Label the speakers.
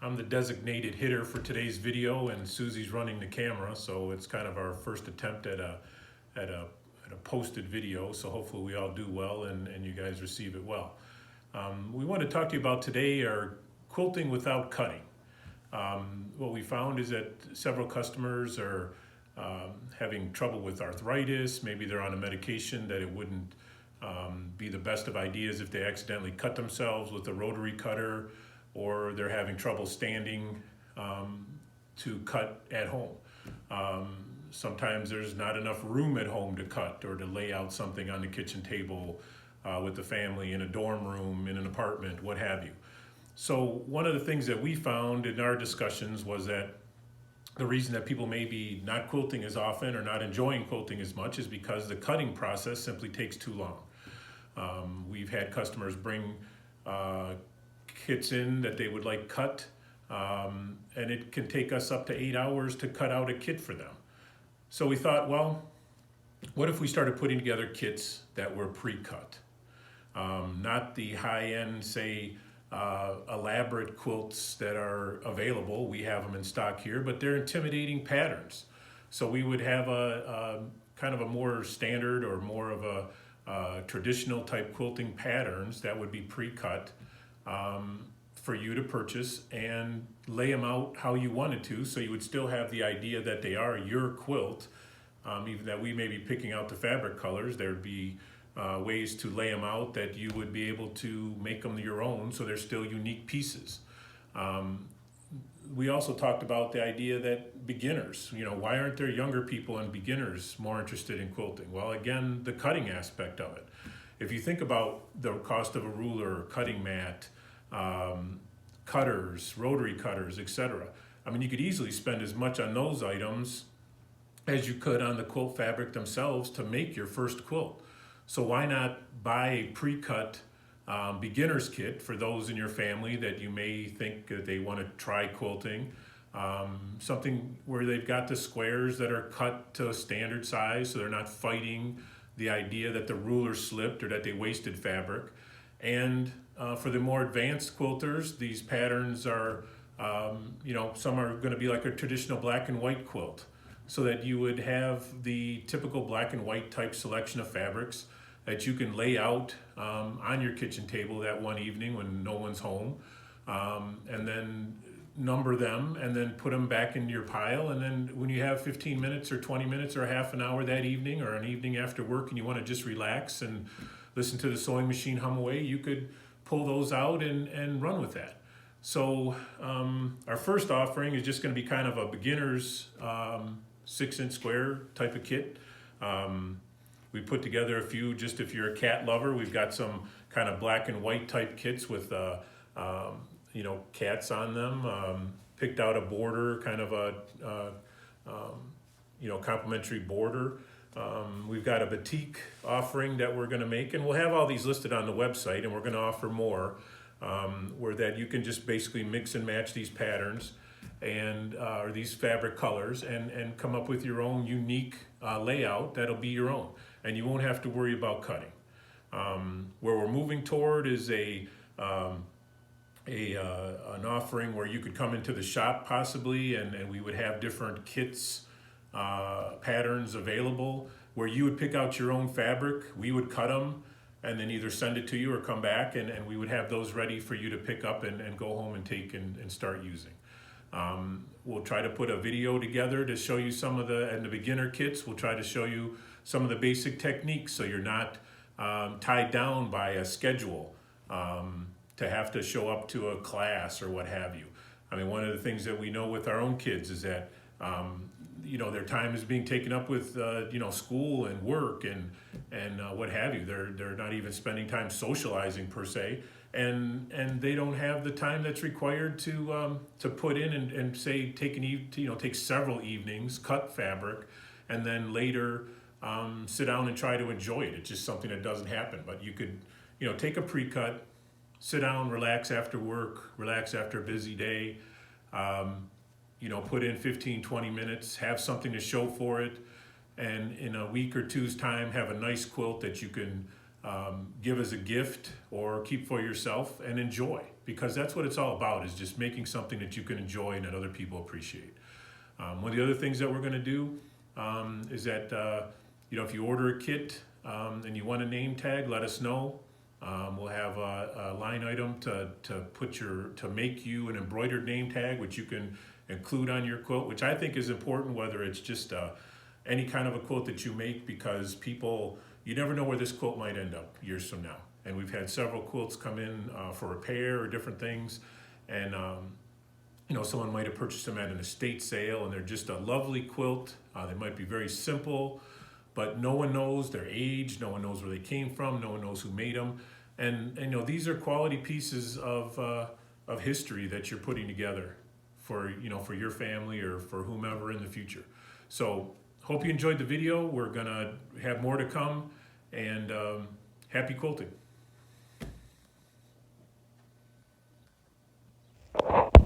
Speaker 1: I'm the designated hitter for today's video, and Susie's running the camera, so it's kind of our first attempt at a posted video. So hopefully we all do well and you guys receive it well. We want to talk to you about today are quilting without cutting. What we found is that several customers are having trouble with arthritis. Maybe they're on a medication that it wouldn't be the best of ideas if they accidentally cut themselves with a rotary cutter, or they're having trouble standing to cut at home. Sometimes there's not enough room at home to cut or to lay out something on the kitchen table with the family in a dorm room, in an apartment, what have you. So one of the things that we found in our discussions was that the reason that people may be not quilting as often or not enjoying quilting as much is because the cutting process simply takes too long. We've had customers bring kits in that they would like cut, and it can take us up to 8 hours to cut out a kit for them. So we thought, well, what if we started putting together kits that were pre-cut? Not the high-end, say, elaborate quilts that are available. We have them in stock here, but they're intimidating patterns. So we would have a kind of a more standard or more of a traditional type quilting patterns that would be pre-cut for you to purchase and lay them out how you wanted to, so you would still have the idea that they are your quilt. Even that we may be picking out the fabric colors, there'd be ways to lay them out that you would be able to make them your own, so they're still unique pieces. We also talked about the idea that beginners, why aren't there younger people and beginners more interested in quilting? Well, again, the cutting aspect of it. If you think about the cost of a ruler, cutting mat, cutters, rotary cutters, etc. I mean, you could easily spend as much on those items as you could on the quilt fabric themselves to make your first quilt. So why not buy a pre-cut beginner's kit for those in your family that you may think that they want to try quilting. Something where they've got the squares that are cut to a standard size, so they're not fighting the idea that the ruler slipped or that they wasted fabric. And for the more advanced quilters, these patterns are, some are going to be like a traditional black and white quilt, so that you would have the typical black and white type selection of fabrics that you can lay out on your kitchen table that one evening when no one's home, and then number them and then put them back in your pile. And then when you have 15 minutes or 20 minutes or half an hour that evening or an evening after work and you want to just relax and listen to the sewing machine hum away, you could pull those out and run with that. So our first offering is just going to be kind of a beginner's 6-inch square type of kit. We put together a few, just if you're a cat lover. We've got some kind of black and white type kits with cats on them. Picked out a border, kind of a complementary border. We've got a batik offering that we're going to make, and we'll have all these listed on the website, and we're going to offer more where that you can just basically mix and match these patterns and or these fabric colors and come up with your own unique layout that'll be your own, and you won't have to worry about cutting. Where we're moving toward is an offering where you could come into the shop possibly, and we would have different kits, patterns available where you would pick out your own fabric, we would cut them, and then either send it to you or come back, and we would have those ready for you to pick up and go home and take and start using. We'll try to put a video together to show you some of the beginner kits. We'll try to show you some of the basic techniques so you're not tied down by a schedule to have to show up to a class or what have you. I mean, one of the things that we know with our own kids is that their time is being taken up with school and work and what have you. They're not even spending time socializing per se, and they don't have the time that's required to put in and say take several evenings, cut fabric, and then later sit down and try to enjoy it. It's just something that doesn't happen. But you could take a pre-cut, sit down, relax after work, relax after a busy day. Put in 15, 20 minutes, have something to show for it, and in a week or two's time, have a nice quilt that you can give as a gift or keep for yourself and enjoy. because that's what it's all about, is just making something that you can enjoy and that other people appreciate. One of the other things that we're going to do is that if you order a kit and you want a name tag, let us know. We'll have a line item to make you an embroidered name tag, which you can include on your quilt, which I think is important, whether it's just any kind of a quilt that you make, because you never know where this quilt might end up years from now. And we've had several quilts come in for repair or different things, and someone might have purchased them at an estate sale, and they're just a lovely quilt. They might be very simple, but no one knows their age, no one knows where they came from, no one knows who made them. And these are quality pieces of history that you're putting together for your family or for whomever in the future. So hope you enjoyed the video. We're gonna have more to come, and happy quilting.